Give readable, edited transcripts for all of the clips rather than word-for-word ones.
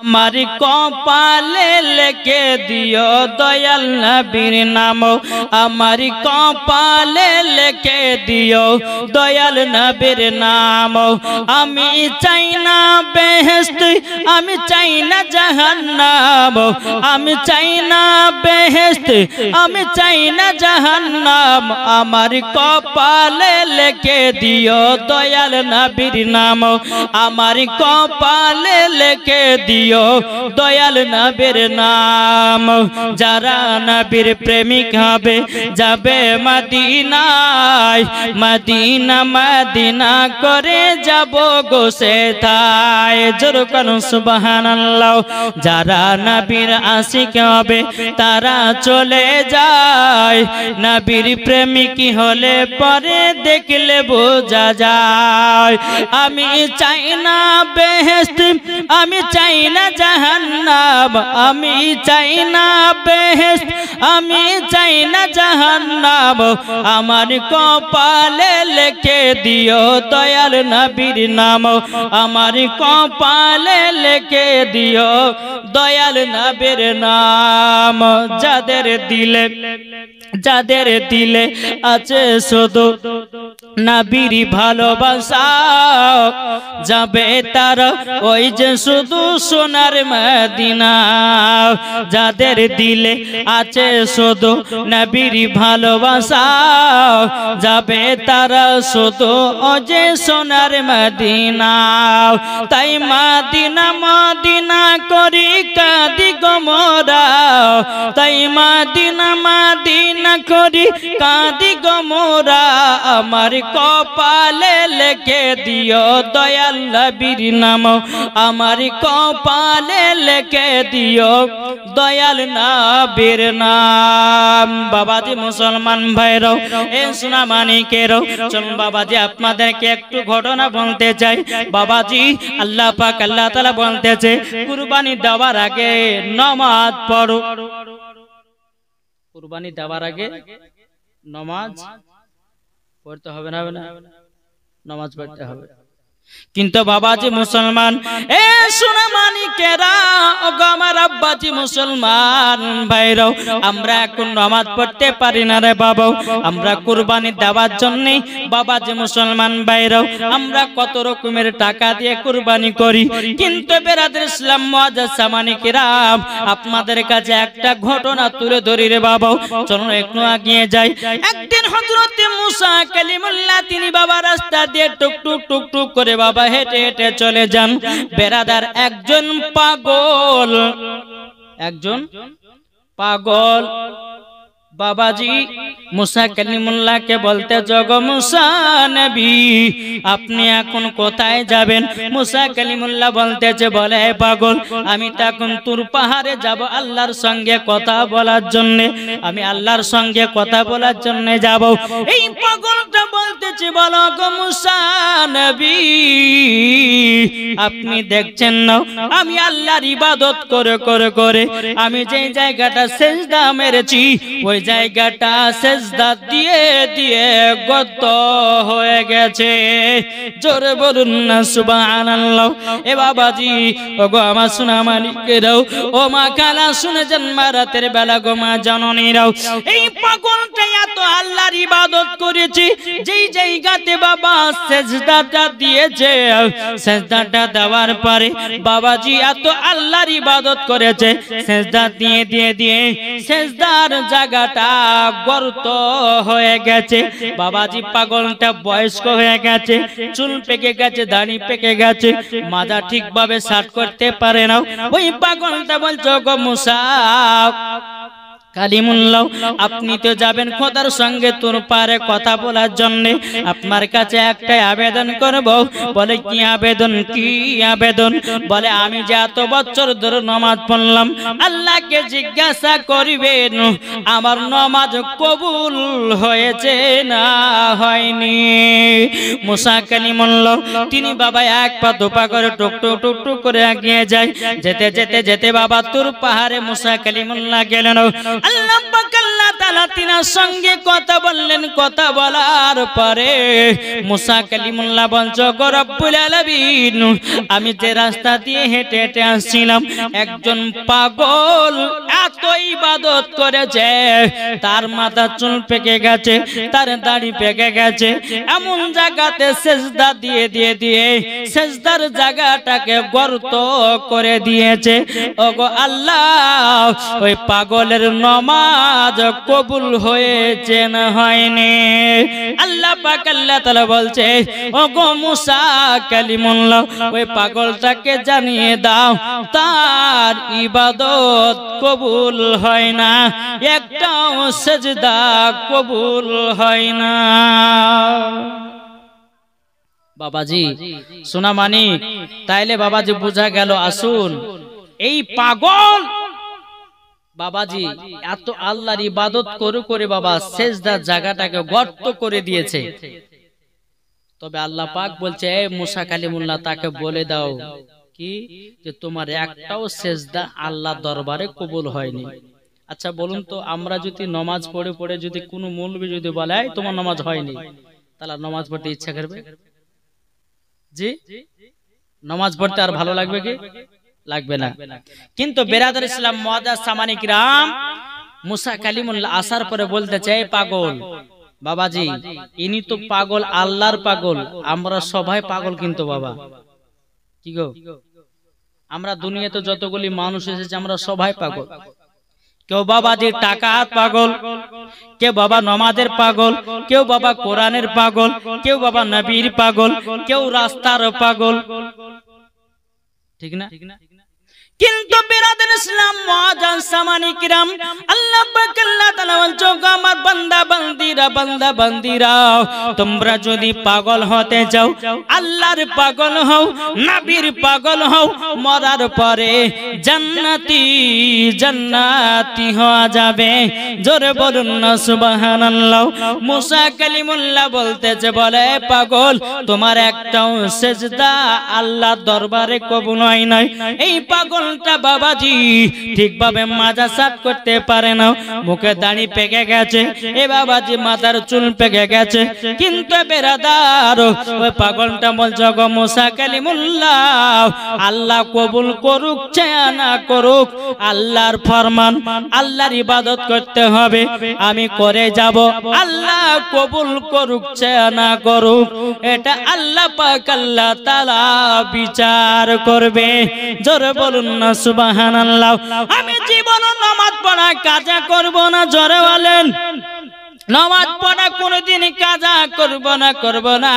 हमारी कपाले लेके दियो दयाल नबीर नाम हमारी कपाले लेके दियो दयाल नबीर नाम आमी चाই না বেহেশত আমি চাই না জাহান্নাম আমি চাই না বেহেশত আমি চাই না জাহান্নাম আমার কপালে लेके दियो दयाल नबीर नाम আমার কপালে लेके दियो दयाल नबीर नाम जारा नबीर प्रेमिक हबे जाबे मदीनाय मदीना मदीना करे जाबो गो सेथाय जोर करो सुबहानाल्लाह जारा नबीर आशिक हबे तारा चले जाय नबीर प्रेमिक होले परे देखले बोझा जाय आमी चाই না বেহেশত আমি চাই না জাহান্নাম আমি চাই না বেহেশত আমি চাই না জাহান্নাম আমার কপালে লিখে দিও দয়াল নবীর নাম আমার কপালে লিখে দিও দয়াল নবীর নাম যাদের দিলে আছে শুধু নবীর ভালোবাসা যাবে তারা ওই যে শুধু সোনার মদিনা যাদের দিলে আছে শুধু নবীর ভালোবাসা যাবে তারা শুধু ওই যে সোনার মদিনা তাই মদিনা মদিনা করি কাঁদি গো মোরা তাই মদিনা মদিনা করি কাঁদি গো মোরা আমার কপালে লিখে দিও দয়াল নবীর নাম আমার কপালে লিখে দিও দয়াল নবীর নাম বাবাজি মুসলমান ভাইরাও এ সোনা মানিকেরাও চলুন বাবাজি আপনাদেরকে একটু ঘটনা বলতে চাই বাবাজি আল্লাহ পাক আল্লাহ তাআলা বলতেছে কুরবানি দেওয়ার আগে নামাজ পড়ো কুরবানি দেওয়ার আগে নামাজ পড়তে হবে না নামাজ পড়তে হবে কিন্তু বাবাজি মুসলমান এ সোনা মানিকেরা ওগো আমার আব্বাজি মুসলমান ভাইরাও আমরা এখন নামাজ পড়তে পারি না রে বাবা আমরা কুরবানি দেওয়ার জন্য বাবাজি মুসলমান ভাইরাও আমরা কত রকমের টাকা দিয়ে কুরবানি করি কিন্তু বেরাদর ইসলাম মুআজ্জাজ মানিকেরা আপনাদের কাছে একটা ঘটনা তুলে ধরি রে বাবা চলুন একটু এগিয়ে যাই একদিন হযরত মুসা কালিমুল্লাহ তিনি বাবা রাস্তা দিয়ে টুক টুক টুক টুক করে বাবা হেঁটে হেঁটে চলে যান বেরাদার একজন পাগল বাবাজি মুসা কালিমুল্লাহ কে বলতে জগ মুসা নবী আপনি এখন কোথায় যাবেন মুসা কালিমুল্লাহ বলতেছে বলে হে পাগল আমি তো এখন তুর পাহাড়ে যাব আল্লাহর সঙ্গে কথা বলার জন্য আমি আল্লাহর সঙ্গে কথা বলার জন্য যাব এই পাগলটা বলতেছে বলো গো মুসা নবী আপনি দেখছেন না আমি আল্লাহর ইবাদত করে করে করে আমি যে জায়গাটা সিজদা মেরেছি ওই জায়গাটা সিজদা দিয়ে দিয়ে গত হয়ে গেছে জোরে বলুন না সুবহানাল্লাহ এ বাবাজি ওগো আমার সোনা মানিকেরাও ও মা খালা শুনে যান রাতের বেলা গো মা জননীরাও এই পাগলটা এত আল্লাহর ইবাদত করেছে যেই জায়গাতে বাবা সিজদাটা দিয়েছে সিজদাটা দেওয়ার পরে বাবাজি এত আল্লাহর ইবাদত করেছে সিজদা দিয়ে দিয়ে দিয়ে সিজদার জায়গাটা গর্ত হয়ে গেছে বাবাজি পাগলটা বয়স্ক হয়ে গেছে চুল পেকে গেছে দাড়ি পেকে গেছে মাথা ঠিকভাবে সাট করতে পারে না ওই পাগলটা বলছো গো মুসা কালিমুল্লাহ আপনি তো যাবেন খোদার সঙ্গে তোর পারে কথা বলার জন্য আপনার কাছে একটা আবেদন করব বলে কি আবেদন বলে আমি যে এত বছর ধরে নামাজ পড়লাম আল্লাহকে জিজ্ঞাসা করিবেন আমার নামাজ কবুল হয়েছে না হয়নি মুসা কালিমুল্লাহ তিনি বাবা এক পা দুপা করে টুক টুক টুক টুক করে এগিয়ে যায় যেতে যেতে যেতে বাবা তোর পাহাড়ে মুসা কালিমুল্লাহ গেলেন আল্লাহ পাক আল্লাহ তাআলা তিনার সঙ্গে কথা বললেন। কথা বলার পরে মুসা কালিমুল্লাহ বলছে, গো রব্বুল আলামিন, আমি যে রাস্তা দিয়ে হেঁটে হেঁটে আসছিলাম, একজন পাগল এত ইবাদত করেছে, তার মাথা চুল পেকে গেছে, তার দাড়ি পেকে গেছে, এমন জায়গাতে সেজদা দিয়ে দিয়ে দিয়ে সেজদার জায়গাটাকে গর্ত করে দিয়েছে। ওগো আল্লাহ, ওই পাগলের নামাজ কবুল হয়েছে না হয়নি? আল্লাহ পাক আল্লাহ তাআলা বলছে, ওগো মুসা কালিমুল্লাহ, ওই পাগলটাকে জানিয়ে দাও তার ইবাদত কবুল হয় না, একটাও সেজদা কবুল হয় না। বাবাজি সোনা মানিক, তাইলে বাবাজি বোঝা গেল, আসুন এই পাগল বাবাজি এত আল্লাহর ইবাদত করে করে বাবা সেজদার জায়গাটাকে গর্ত করে দিয়েছে। তবে আল্লাহ পাক বলছে, এ মুসা কালিমুল্লাহ, তাকে বলে দাও কি যে তোমার একটাও সেজদা আল্লাহ দরবারে কবুল হয়নি। আচ্ছা বলুন তো, আমরা যদি নামাজ পড়ে পড়ে যদি কোনো মৌলবি যদি বলে তোমার নামাজ হয়নি, তাহলে নামাজ পড়তে ইচ্ছা করবে? জি, নামাজ পড়তে আর ভালো লাগবে কি? লাগবে না। কিন্তু বেরাদার ইসলাম মুআজ্জাজ সামানি কিরাম, মুসা কালিমুল্লাহ আসার পরে বলতে চাই, পাগল বাবাজি, ইনি তো পাগল, আল্লাহর পাগল, আমরা সবাই পাগল কিন্তু বাবা। কি গো, আমরা দুনিয়াতে যতগুলি মানুষ এসেছে আমরা সবাই পাগল। কেউ বাবাজি টাকার পাগল, কেউ বাবা নামাজের পাগল, কেউ বাবা কোরআনের পাগল, কেউ বাবা নবীর পাগল, কেউ রাস্তার পাগল, ঠিক না? কিন্তু বিরাদার ইসলাম মুআজ্জাজ সামানি কিরাম, আল্লাহ পাক আল্লাহ তাআলা বলছে, আমার বান্দা বান্দিরা, বান্দা বান্দিরা, তোমরা যদি পাগল হতে যাও, আল্লাহর পাগল হও, নবীর পাগল হও, মরার পরে জান্নাতি জান্নাতি হওয়া যাবে। জোরে বলুন না সুবহানাল্লাহ। মুসা কালিমুল্লাহ বলতেছে, বলে পাগল, তোমার একটাও সেজদা আল্লাহ দরবারে কবুল হয় নাই। এই পাগল বাবাজি ঠিকভাবে মাজা সাফ করতে পারে না, মুখে দাড়ি পেকে গেছে, এ বাবাজি মাথার চুল পেকে গেছে। কিন্তু বেরাদার, ওই পাগলটা বলছে, গো মুসা কালিমুল্লাহ, আল্লাহ কবুল করুক চায় না করুক, আল্লাহর ফরমান, আল্লাহর ইবাদত করতে হবে, আমি করে যাব, আল্লাহ কবুল করুক চায় না করুক, এটা আল্লাহ পাক আল্লাহ তাআলা বিচার করবে। জোরে বলুন না সুবহানাল্লাহ। আমি জীবন নামাজ পড়া কাজা করব না, জোরে বলেন। নামাজ পড়া কোনদিন কাজা করব না, করব না।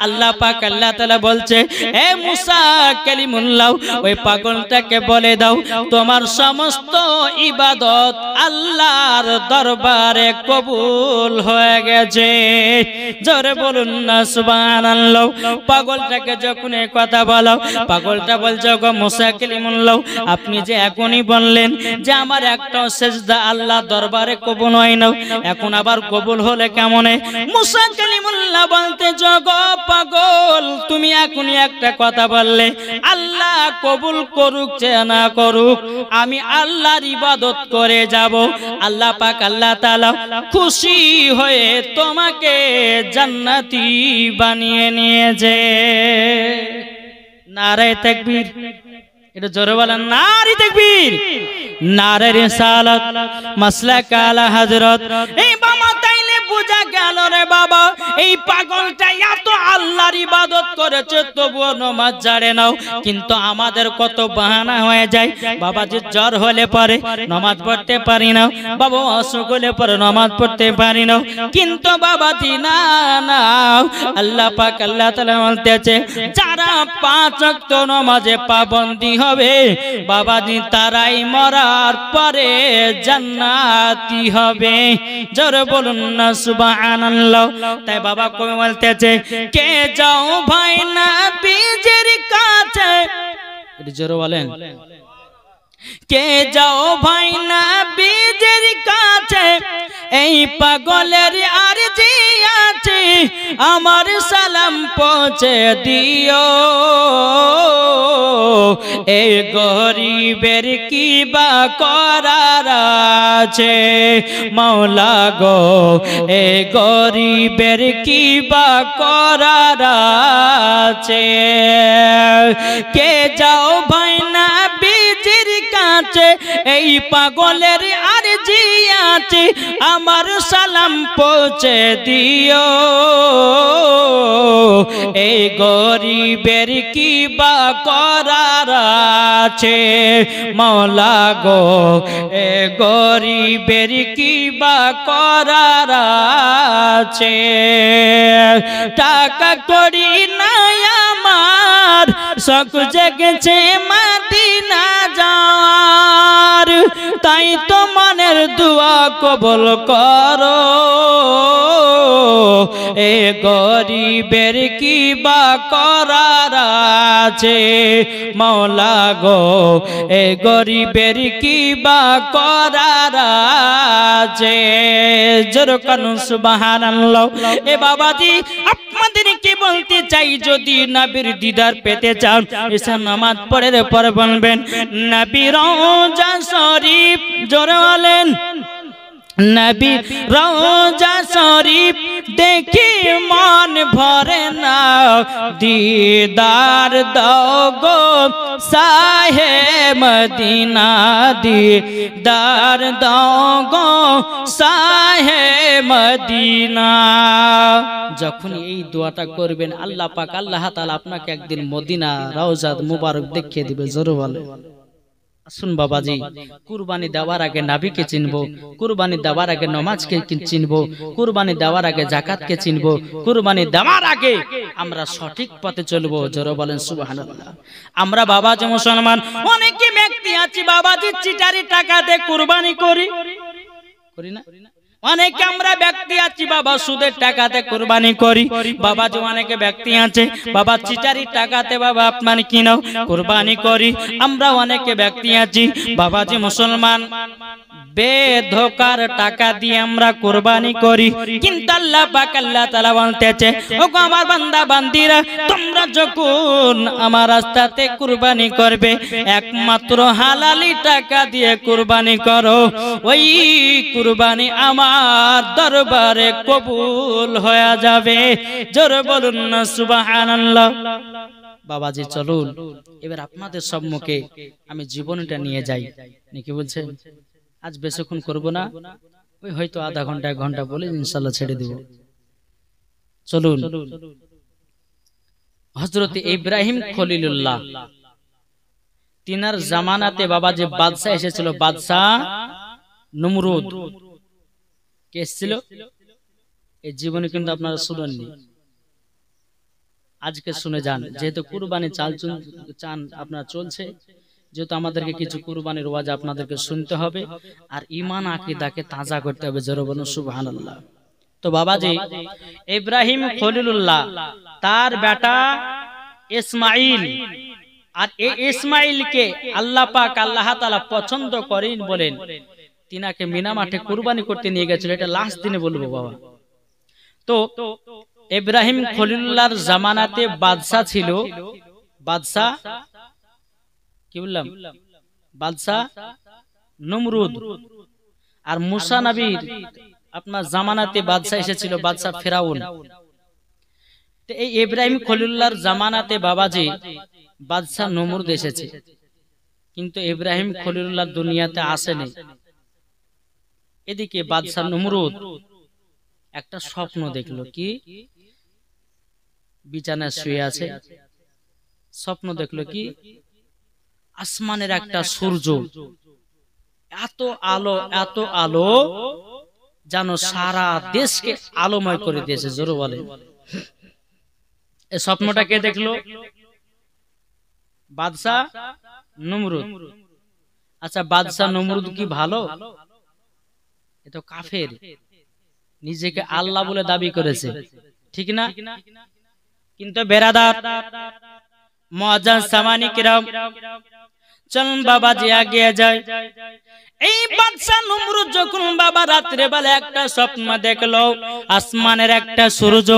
আল্লাহ পাক আল্লাহ তাআলা বলছে, এ মুসা কালিমুল্লাহ, ওই পাগলটাকে বলে দাও তোমার সমস্ত ইবাদত আল্লাহর দরবারে কবুল হয়ে গেছে। জোরে বলুন না সুবহানাল্লাহ। পাগলটাকে যখন এই কথা বলো, পাগলটা বলছে, গো মুসা কালিমুল্লাহ, আপনি যে এখনই বললেন যে আমার একটা সেজদা আল্লাহ দরবারে কবুল হয় না, এখন আবার কবুল হলে কেমনে? মুসা কালিমুল্লাহ বলতে, জগ পাগল, তুমি এখনই একটা কথা বললে, আল্লাহ কবুল করুক চায় না করুক, আমি আল্লাহর ইবাদত করে যাব, আল্লাহ পাক আল্লাহ তাআলা খুশি হয়ে তোমাকে জান্নাতি বানিয়ে নিয়েছে। নারে তাকবীর, এটা জোরে বলেন, নারে তাকবীর, নারে রিসালাত, মাসলাক আলা হযরত। এই বাবা তাইলে বুঝা গেল রে বাবা, এই পাগলটা এত আল্লাহর ইবাদত করেছে তবুও নামাজ ছাড়ে নাও। কিন্তু আমাদের কত বাহানা হয়ে যায়, বাবাজি জ্বর হলে পরে নামাজ পড়তে পারি না, বাবা অসুখ হলে পরে নামাজ পড়তে পারি না। কিন্তু বাবাজি না না, আল্লাহ পাক আল্লাহ তাআলা বলতেছে, যারা 5 ওয়াক্ত নামাজে পাবন্দী হবে বাবাজি, তারাই মরার পরে জান্নাতি হবে। জোরে বলুন না সুবহানাল্লাহ। তাই বাবা কবি বলতেছে, কে যাও ভাই নবীজির কাছে, জোরে বলেন, কে যাও ভাই নবীজির কাছে, এই পাগলের আরজি আছে আমার সালাম পৌঁছে দিও এই গরিবের কি বা করার আছে মাওলা গো এই গরিবের কি বা করার আছে কে যাও ভাই না বিজির কাছে এই পাগলের আরজি আছে আমার সালাম পৌঁছে দিও এই গরিবের কি বা করার আছে মাওলা গো এই গরিবের কি বা করার আছে টাকা করি নাই আমার শখ জেগেছে মদিনা যাওয়ার তাই তো মনের দোয়া কবুল করো এ গরিবের কি বা করার আছে মাওলা গো এ গরিবের কি বা করার আছে জোরে কানু সুবহানাল্লাহ এ বাবাজি আপনাদেরকে বলতে চাই যদি নবীর দিদার পেতে চান এসা নামাজ পড়ে পর বলবেন নবী রওজা শরীফ জোরে বলেন নবী রওজা শরীফ দেখি মন ভরে না দিদার দাও গো শাহে মদিনা দিদার দাও গো শাহে মদিনা যখন এই দোয়াটা করবেন আল্লাহ পাক আল্লাহ তাআলা আপনাকে একদিন মদিনা রওজা মুবারক দেখিয়ে দিবে জোরে বলে শুন বাবাজি কুরবানি দেওয়ার আগে নবীকে চিনবো কুরবানি দেওয়ার আগে নামাজকে চিনবো কুরবানি দেওয়ার আগে যাকাতকে চিনবো কুরবানি দেওয়ার আগে আমরা সঠিক পথে চলবো জোরে বলেন সুবহানাল্লাহ আমরা বাবাজি মুসলমান অনেকে ব্যক্তি আছে বাবাজি চিটারি টাকা দিয়ে কুরবানি করি না অনেকে আমরা ব্যক্তি আছি বাবা সুদের টাকাতে কুরবানি করি বাবাজি অনেকে ব্যক্তি আছে বাবা চিটারির টাকাতে বাবা আপনার কিনাও কুরবানি করি আমরা অনেকে ব্যক্তি আছি বাবাজি মুসলমান বেধোকার টাকা দিয়ে আমরা কুরবানি করি কিন্তু আল্লাহ পাক আল্লাহ তাআলা বলতেছে ওগো আমার বান্দা বান্দিরা তোমরা যখন আমার রাস্তাতে কুরবানি করবে একমাত্র হালালি টাকা দিয়ে কুরবানি করো ওই কুরবানি আমার দরবারে কবুল হয়ে যাবে জোরে বলুন না সুবহানাল্লাহ বাবাজি চলুন এবার আপনাদের সম্মুখে আমি জীবনটা নিয়ে যাই নাকি বলছেন আজ বেশিক্ষণ করব না ওই হয়তো আধা ঘন্টা 1 ঘন্টা বলে ইনশাআল্লাহ ছেড়ে দেব চলুন হযরত ইব্রাহিম খলিলুল্লাহ তিনার জামানাতে বাবা যে বাদশা এসেছিল বাদশা নমরুদ কে ছিল এই জীবনে কিন্তু আপনারা শুনেননি আজকে শুনে যান যেহেতু কুরবানি চান আপনারা চলছে যেহেতু আমাদেরকে কিছু কুরবানির ওয়াজ আপনাদেরকে শুনতে হবে আর ঈমান আকীদাকে তাজা করতে হবে জোরে বলুন সুবহানাল্লাহ তো বাবাজি ইব্রাহিম খলিলুল্লাহ তার বেটা ইসমাঈল আর এই ইসমাঈলকে আল্লাহ পাক আল্লাহ তাআলা পছন্দ করেন বলেন তিনাকে মিনা মাঠে কুরবানি করতে নিয়ে গেছিল এটা লাস্ট দিনে বলবো বাবা তো ইব্রাহিম খলিলুল্লাহর জামানাতে বাদশা ছিল বাদশা কি বললাম বাদশা নমরুদ আর মুসা নবীর আপনার জামানাতে বাদশা এসেছিল বাদশা ফেরাউন তো এই ইব্রাহিম খলিলুল্লাহর জামানাতে বাবাজি বাদশা নমরুদ এসেছে কিন্তু ইব্রাহিম খলিলুল্লাহ দুনিয়াতে আসেনি এদিকে বাদশা নমরুদ একটা স্বপ্ন দেখলো কি বিছানায় শুয়ে আছে স্বপ্ন দেখলো কি আসমানের একটা সূর্য এত আলো যেন সারা দেশকে আলোময় করে দিয়েছে জোরে বলে এই স্বপ্নটা কে দেখলো বাদশা নমরুদ আচ্ছা বাদশা নমরুদ কি ভালো এ তো কাফের নিজেকে আল্লাহ বলে দাবি করেছে ঠিক না কিন্তু বেরাদার মুআজ্জাজ সামানি কিরাম চলুন বাবাজি আগে যায় এই বাদশা নমরুদ যখন বাবা রাত্রে বেলা একটা স্বপ্ন দেখলো, আসমানের একটা সূর্য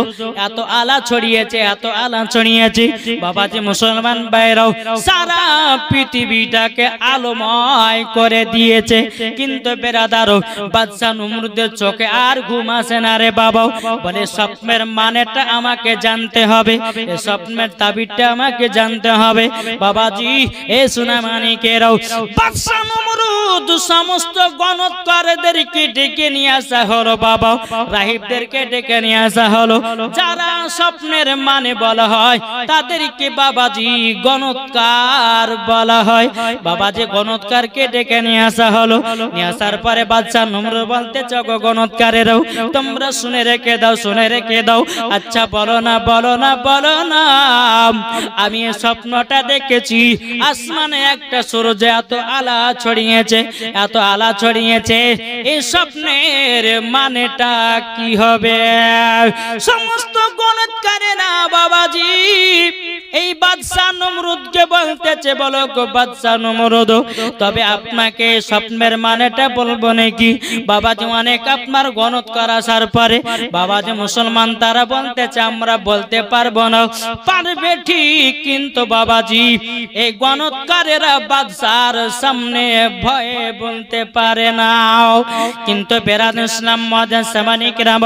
এত আলা ছড়িয়েছে, এত আলা ছড়িয়েছে বাবাজি মুসলমান ভাইরাও সারা পৃথিবীটাকে আলোময় করে দিয়েছে। কিন্তু বেরাদারও বাদশা নমরুদের চোখে আর ঘুম আসে না রে বাবা। বলে স্বপ্নের মানেটা আমাকে জানতে হবে, এই স্বপ্নের তাবিরটা আমাকে জানতে হবে। বাবাজি এ সোনা মানিকেরাও বাদশা নমরুদ সমস্ত গণৎকারদেরকে ডেকে নিয়ে আসা হলো বাবা, রাহিবদেরকে ডেকে নিয়ে আসা হলো। যারা স্বপ্নের মানে বলা হয় তাদেরকে বাবাজি গণৎকার বলা হয়। বাবাজি গণৎকারকে ডেকে নিয়ে আসা হলো। নিয়ে আসার পরে বাদশা নমরুদ বলতে চগো গণৎকারেরাও তোমরা শুনে রেখে দাও, শুনে রেখে দাও। আচ্ছা বলো না, বলো না, বলো না, আমি এই স্বপ্নটা দেখেছি আসমানে একটা সূর্য এত আলা ছড়িয়েছে, এত আলা ছড়িয়েছে, এই স্বপ্নের মানেটা কি হবে? সমস্ত গণৎকারেরা বাবাজি এই বাদশা নমরুদকে বলতেছে, বলো গো বাদশা নমরুদ তবে আপনাকে স্বপ্নের মানেটা বলবো নাকি? বাবাজি অনেক আপনার গণৎকার আসার পরে বাবাজি মুসলমান তারা বলতেছে আমরা বলতে পারবো না। পারবে ঠিক, কিন্তু বাবাজি এই গণৎকারেরা বাদশার সামনে ভয়ে বলতে পারে না। কিন্তু বেরাদ ইসলাম মাদান সামানিক রাম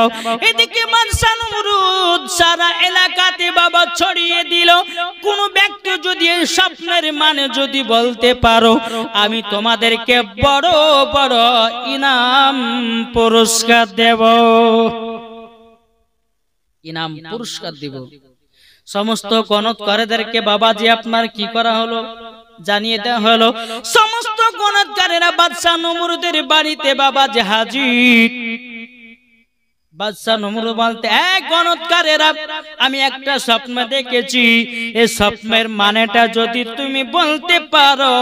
এদিকে বাদশা নমরুদ সারা এলাকাতে বাবা ছড়িয়ে দিল, কোন ব্যক্তি যদি এই স্বপ্নের মানে যদি বলতে পারো আমি তোমাদেরকে বড় বড় ইনাম পুরস্কার দেব, ইনাম পুরস্কার দিব। সমস্ত গণৎকারদেরকে বাবাজি আপনার কি করা হলো জানিয়ে দেওয়া হলো। সমস্ত গণৎকারেরা বাদশা নমরুদের বাড়িতে বাবাজি হাজির। বাদশা নমরুদ বলতে এক গণৎকারেরা আমি একটা স্বপ্ন দেখেছি, এই স্বপ্নের মানেটা যদি তুমি বলতে পারো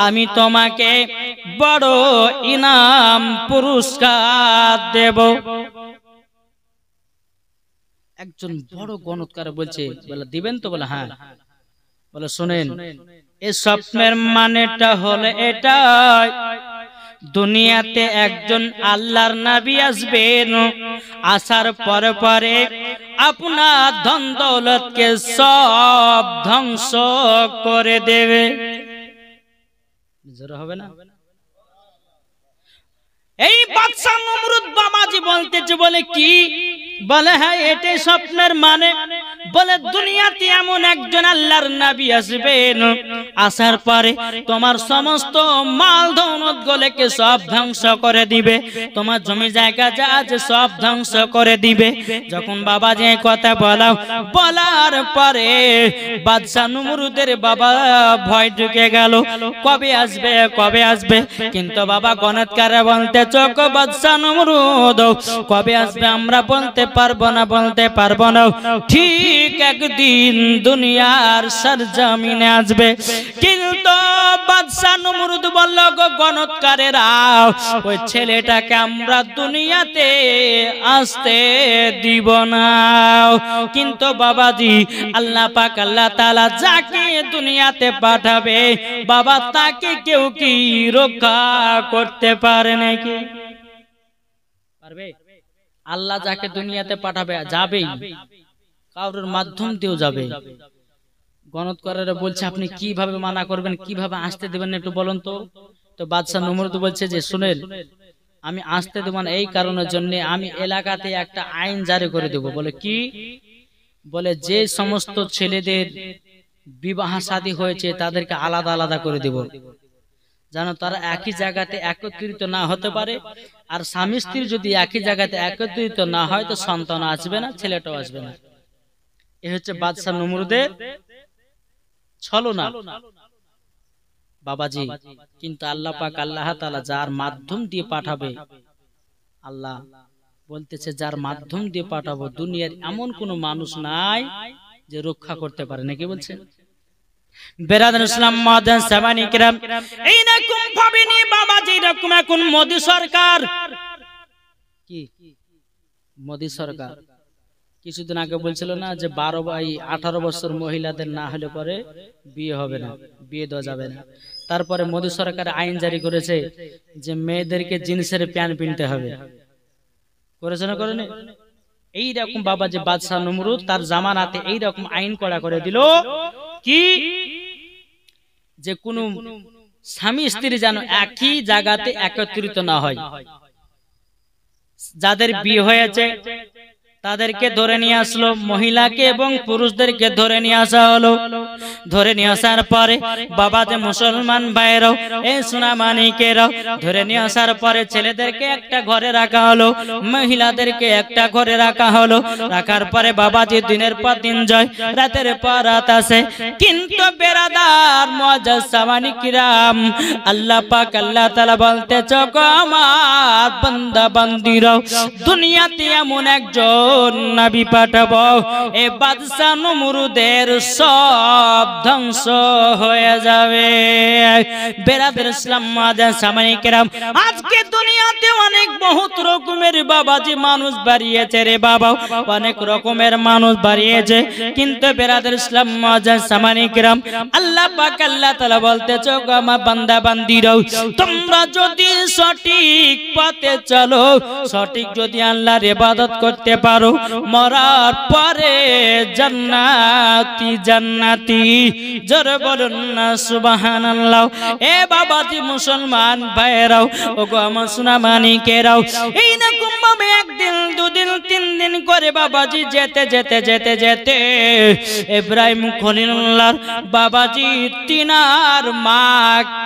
আমি তোমাকে বড় ইনাম পুরস্কার দেব। একজন বড় গণৎকার বলছে, বলে দিবেন তো? বলে হ্যাঁ। বলে শোনেন এই স্বপ্নের মানেটা হলো এটাই, দুনিয়াতে একজন আল্লাহর নবী আসবেন, আসার পরে পরে আপনার ধন দৌলতকে সব ধ্বংস করে দেবে। জোর হবে না? এই বাদশা নমরুদ বাবাজি বলতেছে, বলে কি? বলে হ্যাঁ এটাই স্বপ্নের মানে। বলে দুনিয়াতে এমন একজন আল্লাহর নবী আসবেন, আসার পরে তোমার সমস্ত মাল দৌলত গুলোকে সব ধ্বংস করে দিবে, তোমার জমি জায়গা যা আছে সব ধ্বংস করে দিবে। যখন বাবাজি এই কথা বলার পরে বাদশা নমরুদের বাবা ভয় ঢুকে গেল, কবে আসবে, কবে আসবে? কিন্তু বাবা গণৎকারে বলতে চোখ বাদশা নমরুদ কবে আসবে আমরা বলতে পারবো না, বলতে পারবো না। ঠিক একদিন দুনিয়ার সরজমিনে আসবে। কিন্তু বাদশা নমরুদ বলল গো গণৎকারেরা ওই ছেলেটাকে আমরা দুনিয়াতে আসতে দিব না। কিন্তু বাবাজি আল্লাহ পাক আল্লাহ তাআলা যাকে দুনিয়াতে পাঠাবে বাবা তাকে কেউ কি রক্ষা করতে পারে নাকি? পারবে? আল্লাহ যাকে দুনিয়াতে পাঠাবে যাবেই, কারোর মাধ্যম দিয়েও যাবে। গণৎকারেরা বলছে আপনি কিভাবে মানা করবেন, কিভাবে আসতে দেবেন একটু বলুন তো? তো বাদশা নমরুদ বলছে যে শুনেন আমি আসতে দেব না এই কারণের জন্য আমি এলাকাতে একটা আইন জারি করে দেব। বলে কি? বলে যে সমস্ত ছেলেদের বিবাহ শাদী হয়েছে তাদেরকে আলাদা আলাদা করে দেব, যেন তারা একই জায়গাতে একত্রিত না হতে পারে। আর স্বামী স্ত্রী যদি একই জায়গাতে একত্রিত না হয় তো সন্তান আসবে না, ছেলেটাও আসবে না। এ হচ্ছে বাদশা নমরুদের ছলনা বাবাজি। কিন্তু আল্লাহ পাক আল্লাহ তাআলা যার মাধ্যম দিয়ে পাঠাবে, আল্লাহ বলতেছে যার মাধ্যম দিয়ে পাঠাবো দুনিয়ার এমন কোন মানুষ নাই যে রক্ষা করতে পারে নাকি বলছেন? বেরাদার ইসলাম মাদান সামানি কিরাম এই রকম ভাবে নিয়ে বাবাজি এরকম এখন মোদি সরকার কি মোদি সরকার কিছুদিন আগে বলছিল না যে 18 বছর মহিলাদের না হলে পরে বিয়ে হবে না, বিয়ে দেওয়া যাবে না। তারপরে মোদী সরকার আইন জারি করেছে যে মেয়েদেরকে জিন্সের প্যান্ট কিনতে হবে। করেছে না করেনি? এইরকম বাবাজি বাদশাহ নমরুদ তার জামানাতে এইরকম আইন কড়া করে দিল কি যে কোন স্বামী স্ত্রী যেন একই জায়গাতে একত্রিত না হয়। যাদের বিয়ে হয়েছে তাদেরকে ধরে নিয়ে আসলো, মহিলাকে এবং পুরুষদেরকে ধরে নিয়ে আসা হলো। ধরে নিয়ে আসার পরে বাবাদের মুসলমান ভাইরাও এই সোনামানিকেরাও ধরে নিয়ে আসার পরে ছেলেদেরকে একটা ঘরে রাখা হলো, মহিলাদেরকে একটা ঘরে রাখা হলো। রাখার পরে বাবাজি দিনের পর দিন যায়, রাতের পর রাত আসে। কিন্তু বেরাদার মুআজ্জাজ সামানি কিরাম, আল্লাহ পাক আল্লাহ তাআলা বলতে চোখো আমার বান্দা বান্দিরাও, দুনিয়াতে এমন একজন নবী পাঠাবো এ বাদশা নমরুদের সব ধ্বংস হয়ে যাবে। বেরাদার ইসলাম মুআজ্জাজ সামানি কিরাম, আজকে দুনিয়াতে অনেক বহুত রকমের বাবাজি মানুষ বাড়িয়েছে রে বাবা, অনেক রকমের মানুষ বাড়িয়েছে। কিন্তু বেরাদার ইসলাম মুআজ্জাজ সামানি কিরাম, আল্লাহ পাক আল্লাহ তাআলা বলতেছো আমার বান্দা বান্দিরাও, তোমরা যদি সঠিক পথে চলো, সঠিক যদি আল্লাহর ইবাদত করতে পারো, মরার পরে জান্নাতি জান্নাতি। জোরে বলুন না সুবহানাল্লাহ। এ বাবাজি মুসলমান ভাইরাও, ওগো আমার সোনামানিকেরাও, এই রকম ভাবে একদিন দুদিন তিন দিন করে বাবাজি যেতে যেতে যেতে যেতে ইব্রাহিম খলিলুল্লাহ বাবাজি তিনার মা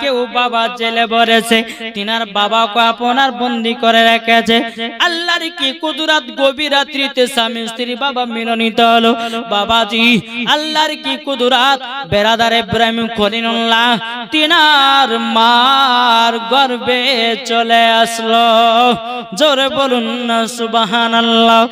কেউ বাবা জেলে ভরেছে, তিনার বাবাকে আপনার বন্দী করে রেখেছে। আল্লাহর কি কুদরত, গভীর রাত্রিতে স্বামী স্ত্রী বাবা মিলনিত হলো। বাবাজি আল্লাহর কি কুদরত, বেরাদার ইব্রাহিম খলিলুল্লাহ তিনার মার গর্ভে চলে আসলো। জোরে বলুন না সুবহানাল্লাহ।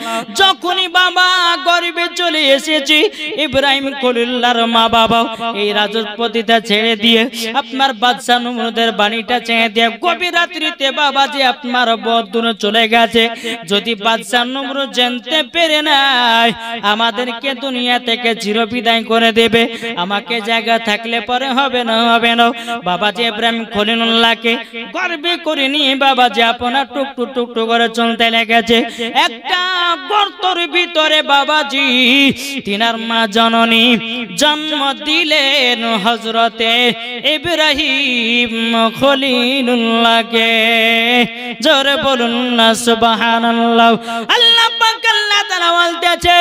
যখনই বাবা গর্ভে চলে এসেছি, ইব্রাহিম খলিলুল্লাহর মা বাবা এই রাজপ্রতিটা ছেড়ে দিয়ে, আপনার বাদশা নমরুদের বাণীটা ছেড়ে দিয়ে গভীর রাত্রিতে বাবাজি আপনার বদদূরে চলে গেছে। যদি বাদশা নমরুদ জানতে পেরে নাই আমাদেরকে দুনিয়া থেকে চিরবিদায় করে দেবে, আমাকে জায়গা থাকলে পরে হবে না হবে না। বাবাজি ইব্রাহিম খলিলুল্লাহকে গর্বে করে নিয়ে বাবাজি আপনার টুকটুক টুকটুক করে চলতে লেগেছে। একটা গর্তের ভিতরে বাবাজি তিনার মা জননী জন্ম দিলেন হযরতে ইব্রাহিম খলিলুল্লাহকে। জোরে বলুন না সুবহানাল্লাহ। আল্লাহ পাক আল্লাহ তাআলা বলতেছে,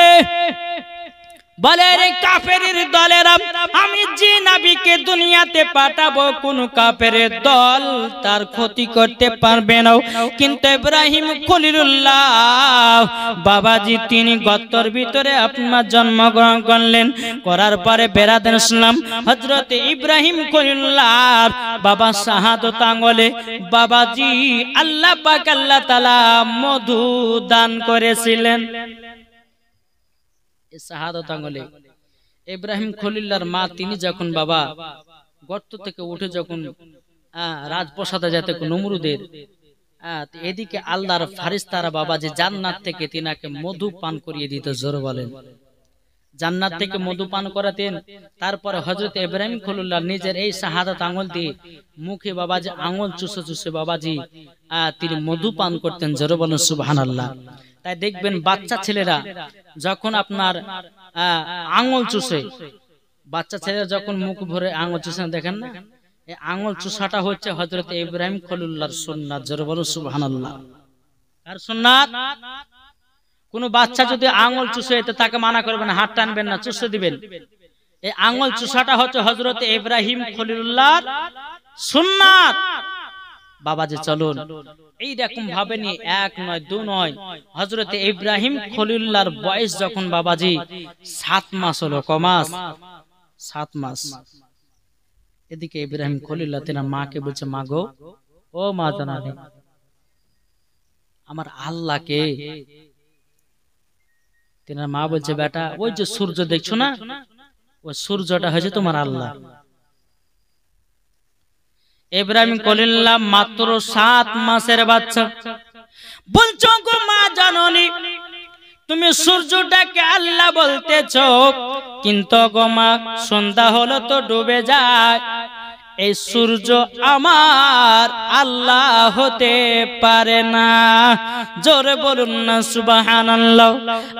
বলে রে কাফেরের দলেরা, আমি যে নবীকে দুনিয়াতে পাঠাবো কোন কাফেরের দল তার ক্ষতি করতে পারবে না। কিন্তু ইব্রাহিম খলিলুল্লাহ বাবাজি তিনি গর্তের ভিতরে আপনার জন্মগ্রহণ করলেন। করার পরে বেরাদার ইসলাম হযরত ইব্রাহিম খলিলুল্লাহ বাবা শাহাদত আঙ্গলে বাবাজি আল্লাহ পাক আল্লাহ তাআলা মধু দান করেছিলেন। শাহাদত আঙ্গুলে ইব্রাহিম খলিলুল্লাহর মা তিনি যখন বাবা গর্ত থেকে উঠে যখন রাজপ্রাসাদে যেতে নমরুদের, এদিকে আল্লাহর ফারিস্তারা বাবা যে জান্নাত থেকে তিনাকে মধু পান করিয়ে দিত। জোরে বলেন, জান্নাত থেকে মধু পান করাতেন। তারপরে হযরত ইব্রাহিম খলিলুল্লাহ নিজের এই শাহাদত আঙ্গুল দিয়ে মুখে বাবাজি আঙ্গুল চুষে চুষে বাবাজি তিনি মধু পান করতেন। জোরে বলেন সুবহানাল্লাহ। তাই দেখবেন বাচ্চা ছেলেরা যখন আপনার আঙ্গুল চুষে, বাচ্চা ছেলেরা যখন মুখ ভরে আঙ্গুল চুষে, দেখেন না, এই আঙ্গুল চুষাটা হচ্ছে হযরত ইব্রাহিম খলিলুল্লাহর সুন্নাত। জোরে বলেন সুবহানাল্লাহ। আর সুন্নাত কোন বাচ্চা যদি আঙ্গুল চুষে তো তাকে মানা করবেন না, হাত টানবেন না, চুষে দিবেন। এই আঙ্গুল চুষাটা হচ্ছে হযরত ইব্রাহিম খলিলুল্লাহর সুন্নাত। বাবাজি চলুন এইরকম ভাবে নিয়ে এক নয় দু নয়, হযরত ইব্রাহিম খলিলুল্লাহর বয়স যখন বাবাজি 7 মাস হলো, কমাস 7 মাস। এদিকে ইব্রাহিম খলিলুল্লাহ তেনার মাকে বলছে, মা গো, ও মা জানানি, আমার আল্লাহকে। তেনার মা বলছে, বেটা ওই যে সূর্য দেখছো না, ওই সূর্যটা হয়েছে তোমার আল্লাহ। ইব্রাহিম খলিলুল্লাহ মাত্র 7 মাসের বাচ্চা। বলছো গো মা জাননী, তুমি সূর্যটাকে আল্লাহ বলতেছো, কিন্তু গো মা সন্ধ্যা হলো তো ডুবে যায়। এই সূর্য আমার আল্লাহ হতে পারে না। জোরে বলুন না সুবহানাল্লাহ।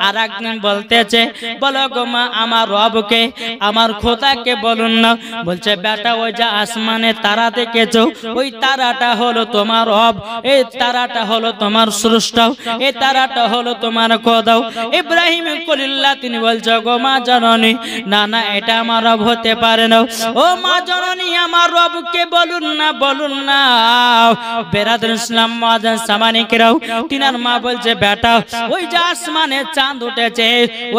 আর একদিন বলতেছে, বলো গো মা আমার রবকে, আমার খোদাকে বলুন না। বলছে বেটা ওই যে আসমানে তারা দেখেছো, ওই তারাটা হলো তোমার রব, এই তারাটা হলো তোমার স্রষ্টা, এই তারাটা হলো তোমার খোদা। ইব্রাহিম খলিলুল্লাহ তিনি বলছে, গো মা জননী, না না এটা আমার রব হতে পারে না। ও মা জননী আমার রবকে বলুন না, বলুন না। বেরাদর ইসলাম মুআজ্জাজ সামানিকেরাও, তিনার মা বলছে বেটা ওই যে আসমানে চাঁদ উঠেছে,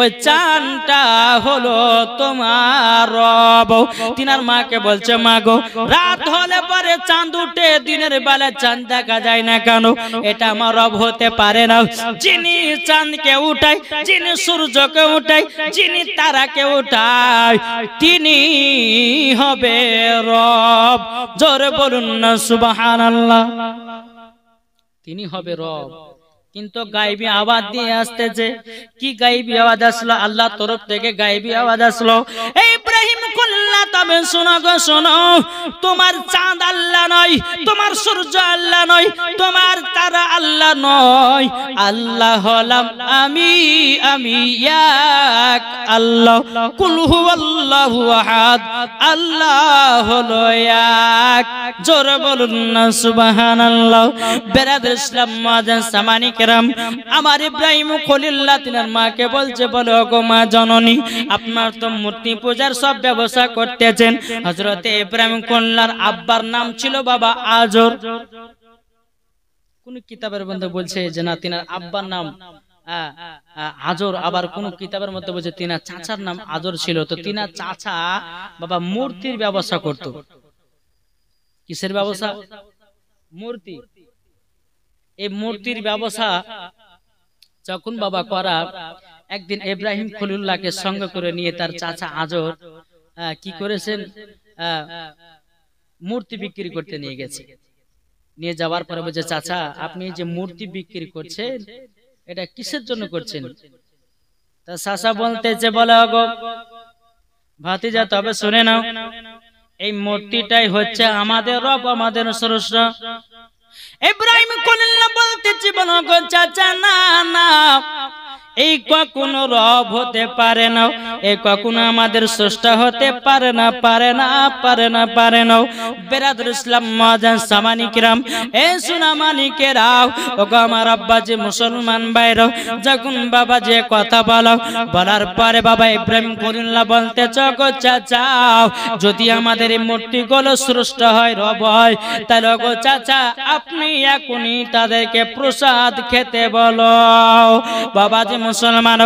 ওই চাঁদটা হলো তোমার রব। তিনার মাকে বলছে মা গো রাত হলে পরে চাঁদ উঠে, দিনের বেলা চাঁদ দেখা যায় না কেন? এটা আমার রব হতে পারে না। যিনি চাঁদকে উঠায়, যিনি সূর্যকে উঠায়, যিনি তারাকে উঠায়, তিনি হবে রব। জোরে বলুন না সুবহানাল্লাহ। তিনি হবে রব। কিন্তু গায়েবী আওয়াজ দিয়ে আসতেছে। কি গায়েবী আওয়াজ আসলো? আল্লাহর তরফ থেকে গায়েবী আওয়াজ আসলো, ইব্রাহিম খলিলুল্লাহ তবে শোনো গো শোনো, তোমার চাঁদ আল্লাহ নয়, তোমার সূর্য আল্লাহ নয়, তোমার তারা আল্লাহ নয়, আল্লাহ হলাম আমি, আমি এক আল্লাহ। কুল হুয়াল্লাহু আহাদ, আল্লাহ হলো এক। জোরে বলুন না সুবহানাল্লাহ। বেরাদর ইসলাম মুআজ্জাজ সামানিকেরাম, আমার ইব্রাহিম খলিলুল্লাহ তিনার মাকে বলছে, বলো গো মা জননী, আপনার তো মূর্তি পূজার সব ব্যবস্থা করতেছেন। হযরতে ইব্রাহিম খলিলুল্লাহর আব্বার নাম ছিল বাবা আজর। কোন কিতাবের মধ্যে বলছে যে না তিনার আব্বার নাম আজর, আবার কোন কিতাবের মধ্যে বলছে তিনার চাচার নাম আজর ছিল। তো তিনার চাচা বাবা মূর্তির ব্যবস্থা করত। কিসের ব্যবস্থা? মূর্তি। এই মূর্তির ব্যবস্থা যখন বাবা করা, একদিন ইব্রাহিম খলিলুল্লাহকে সঙ্গে করে নিয়ে তার চাচা আজর কি করেছেন, মূর্তি বিক্রি করতে নিয়ে গেছে। নিয়ে যাওয়ার পরে বলছে, চাচা আপনি যে মূর্তি বিক্রি করছেন এটা কিসের জন্য করছেন? তা চাচা বলতেছে, বলে গো ভাতিজা তবে শুনে নাও, এই মূর্তিটাই হচ্ছে আমাদের রব, আমাদের স্রষ্টা। ইব্রাহিম খলিলুল্লাহ বলতেছে, বলো গো চাচা না না, এই কখনো রব হতে পারে না, এই কখনো আমাদের স্রষ্টা হতে পারে না, পারে না, পারে না, পারে না। বেরাদর ইসলাম মুআজ্জাজ সামানিকেরাম, এ সুনামানিকেরাও, ওগো আমার আব্বাজি মুসলমান ভাইরা, যখন বাবা যে কথা বলো, বলার পরে বাবা ইব্রাহিম খলিলুল্লাহ বলতেছে, গো চাচা যদি আমাদের এই মূর্তিগুলো স্রষ্টা হয়, রব হয়, তাহলে গো চাচা আপনি এখনই তাদেরকে প্রসাদ খেতে বলো। বাবাজি মুসলমান,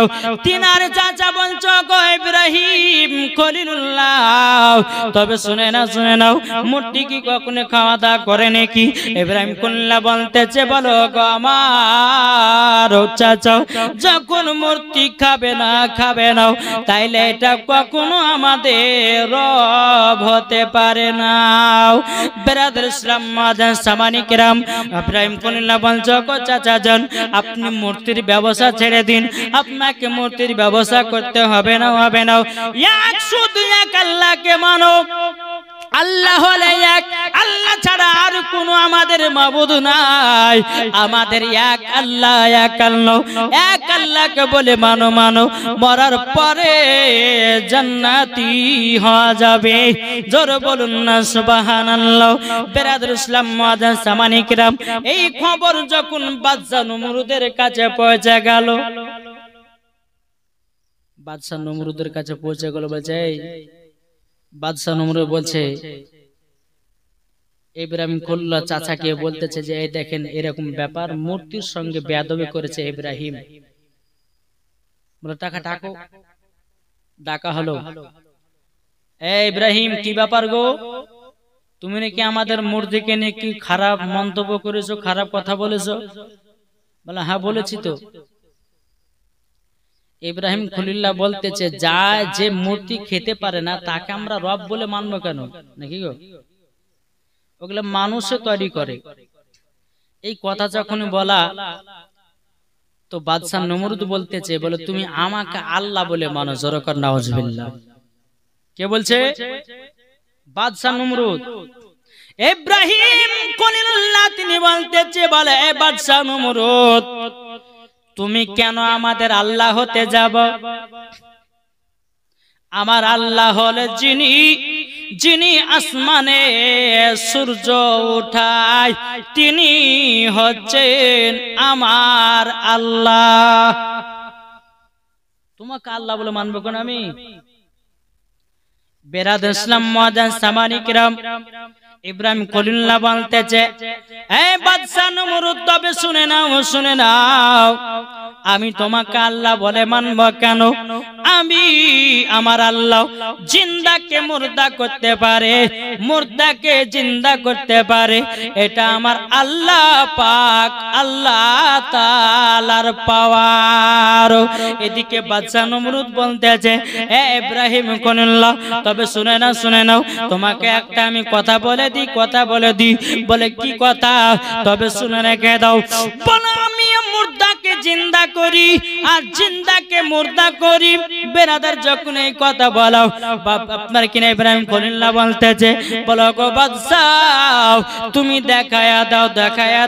তিনার চাচা বলছো গো ইব্রাহিম খলিলুল্লাহ, তবে শুনে না, শুনে নাও, মূর্তি কি কখনো খাওয়া দাওয়া করে নাকি? ইব্রাহিম খলিলুল্লাহ বলতেছে, বলো গো আমার চাচা, যখন মূর্তি খাবে না, খাবে না, তাইলে এটা কখনো আমাদের রব হতে পারে না। বেরাদর ইসলাম মুআজ্জাজ সামানিকেরাম, ইব্রাহিম খলিলুল্লাহ বলছো গো চাচা জান, আপনি মূর্তির ব্যবসা ছেড়ে দিন, আপনাকে মূর্তির ব্যবস্থা করতে হবে না, হবে না। এক শুধু এক আল্লাহকে মানো। আল্লাহ হলে এক, আল্লাহ ছাড়া আর কোনো আমাদের মাবুদ নাই। আমাদের এক আল্লাহ, এক আল্লাহ, এক আল্লাহকে বলে মানো, মানো, মরার পরে জান্নাতি হওয়া যাবে। জোরে বলুন না সুবহানাল্লাহ। বেরাদর ইসলাম মুআজ্জাজ সামানিকেরাম, এই খবর যখন বাদশা নমরুদের কাছে পৌঁছে গেল, বাদশা নমরুদের কাছে পৌঁছে গেল, বলছে বাদশা নমরুদ বলছে ইব্রাহিম খলিলুল্লাহ চাচাকে বলতেছে যে এই দেখেন এরকম ব্যাপার, মূর্তির সঙ্গে বেয়াদবি করেছে ইব্রাহিম। বলে টাকা ডাকো। ডাকা হলো, এই ইব্রাহিম কি ব্যাপার গো, তুমি নাকি আমাদের মূর্তিকে নিয়ে কি খারাপ মন্তব্য করেছো, খারাপ কথা বলেছো? বলে হ্যাঁ বলেছি তো। ইব্রাহিম খলিলুল্লাহ বলতেছে, যা যে মূর্তি খেতে পারে না তাকে আমরা রব বলে মানবো কেন নাকি গো? ওগুলো মানুষে তৈরি করে। এই কথা যখন বলা, তো বাদশা নমরুদ বলতেছে, বলে তুমি আমাকে আল্লাহ বলে মানো, জোরে কর নাউজুবিল্লাহ। কে বলছে? বাদশা নমরুদ। ইব্রাহিম খলিলুল্লাহ তিনি বলতেছে, বলে এ বাদশা নমরুদ, তুমি কেন আমাদের আল্লাহ হতে যাব? আমার আল্লাহ হলে যিনি আসমানে সূর্য উঠায়, তিনি হচ্ছেন আমার আল্লাহ। তোমাকে আল্লাহ বলে মানবো কেন আমি? বেরাদর ইসলাম মুআজ্জাজ সামানী কিরাম, ইব্রাহিম খলিলুল্লাহ বলতেছে, এই বাদশা নমরুদ, তবে শুনে নাও, আমি তোমাকে আল্লাহ বলে মানব কেন? আমার আল্লাহ জিন্দাকে মুর্দা করতে পারে, মুর্দাকে জিন্দা করতে পারে। এটা আমার আল্লাহ পাক, আল্লাহ তাআলার পাওয়ার। এদিকে বাদশা নমরুদ বলতেছে, এ ইব্রাহিম খলিলুল্লাহ, তবে শুনে নাও, তোমাকে একটা আমি কথা বলে দিই। বলে কি কথা? তবে শুনে রেখে দাও। বলো আমি মুর্দাকে জিন্দা করি আর জিন্দাকে মুর্দা করি। বেরাদার যখন এই কথা বলো, আপনার কিনা ইব্রাহিম খলিলুল্লাহ বলতেছে, বলো গো বাদশাহ, তুমি দেখায়া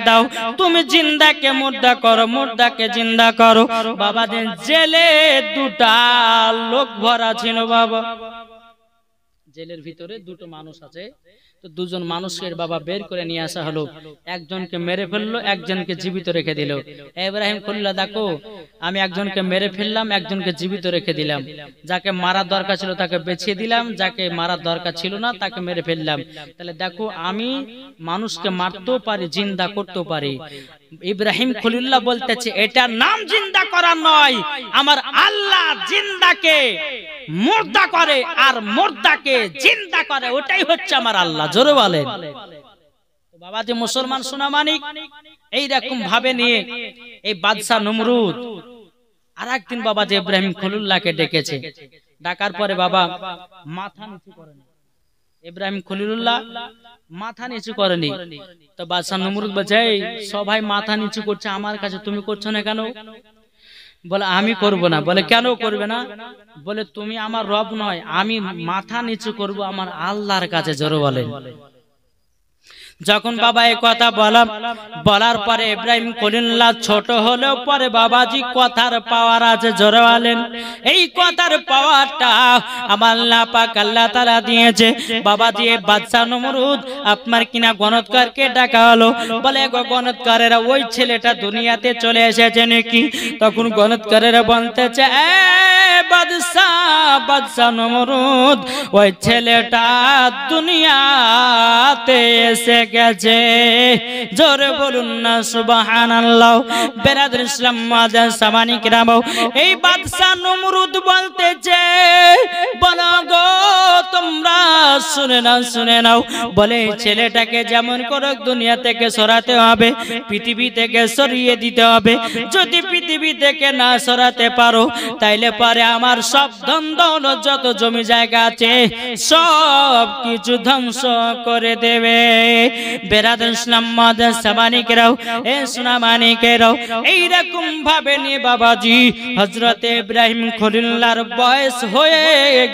দাও, তুমি জিন্দাকে মুর্দা করো, মুর্দাকে জিন্দা করো। বাবা জেলে দুটা লোক ভরা ছিল বাবা, জেলের ভিতরে দুটো মানুষ আছে। তো দুজন মানুষকে বাবা বের করে নিয়ে আসা হলো, একজনকে মেরে ফেললো, একজনকে জীবিত রেখে দিল। ইব্রাহিম খলিলুল্লাহ, দেখো আমি একজনকে মেরে ফেললাম, একজনকে জীবিত রেখে দিলাম। যাকে মারার দরকার ছিল তাকে বেঁচে দিলাম, যাকে মারার দরকার ছিল না তাকে মেরে ফেললাম। তাহলে দেখো আমি মানুষকে মারতেও পারি, জিন্দা করতেও পারি। ইব্রাহিম খলিলুল্লাহ বলতেছে, এটার নাম জিন্দা করা নয়, আমার আল্লাহ জিন্দাকে মুর্দা করে আর মুর্দাকে জিন্দা করে, ওটাই হচ্ছে আমার আল্লাহ। জোরে বলেন। বাবা যে মুসলমান সোনা মানিক, এইরকম ভাবে নিয়ে এই বাদশা নমরুদ আর একদিন বাবা যে ইব্রাহিম খলিলুল্লাহকে ডেকেছে। ডাকার পরে বাবা মাথা নিচু করেনি, ইব্রাহিম খলিলুল্লাহ মাথা নিচু করেনি। তো বাদশা নমরুদ বলছে, সবাই মাথা নিচু করছে, আমার কাছে তুমি করছো না কেন? বলে আমি করব না। বলে কেন করবে না? বলে তুমি আমার রব নয়, আমি মাথা নিচু করব আমার আল্লাহর কাছে। জোরে বলেন। যখন বাবা এই কথা বলার পরে ইব্রাহিম খলিলুল্লাহ ছোট হলেও পরে বাবাজি কথার পাওয়ার আছে। জোরে বলেন। এই কথার পাওয়ারটা আমার আল্লাহ পাক আল্লাহ তাআলা দিয়েছে। বাবাজি এই বাদশা নমরুদ আপনার কিনা গণৎকারকে ডাকা হলো। বলে গো গণৎকারেরা, ওই ছেলেটা দুনিয়াতে চলে এসেছে নাকি? তখন গণৎকারেরা বলতেছে, বাদশা নমরুদ, ওই ছেলেটা দুনিয়াতে এসে গেছে। জোরে বলুন না সুবহানাল্লাহ। বেরাদর ইসলাম মুআজ্জাজ সামানী কিরাম, এই বাদশা নমরুদ বলতেছে, বলো গো তোমরা শুনে নাও। বলে ছেলেটাকে যেমন করে দুনিয়া থেকে সরাতে হবে, পৃথিবী থেকে সরিয়ে দিতে হবে। যদি পৃথিবী থেকে না সরাতে পারো, তাইলে পরে আমার সব ধন দৌলত যত জমি জায়গা আছে সব কিছু ধ্বংস করে দেবে। বেরাদর ইসলাম মুআজ্জাজ সামানী কিরাম, এ সোনা মানিকেরাও, এইরকম ভাবে নিয়ে বাবাজি হযরত ইব্রাহিম খলিলুল্লাহর বয়স হয়ে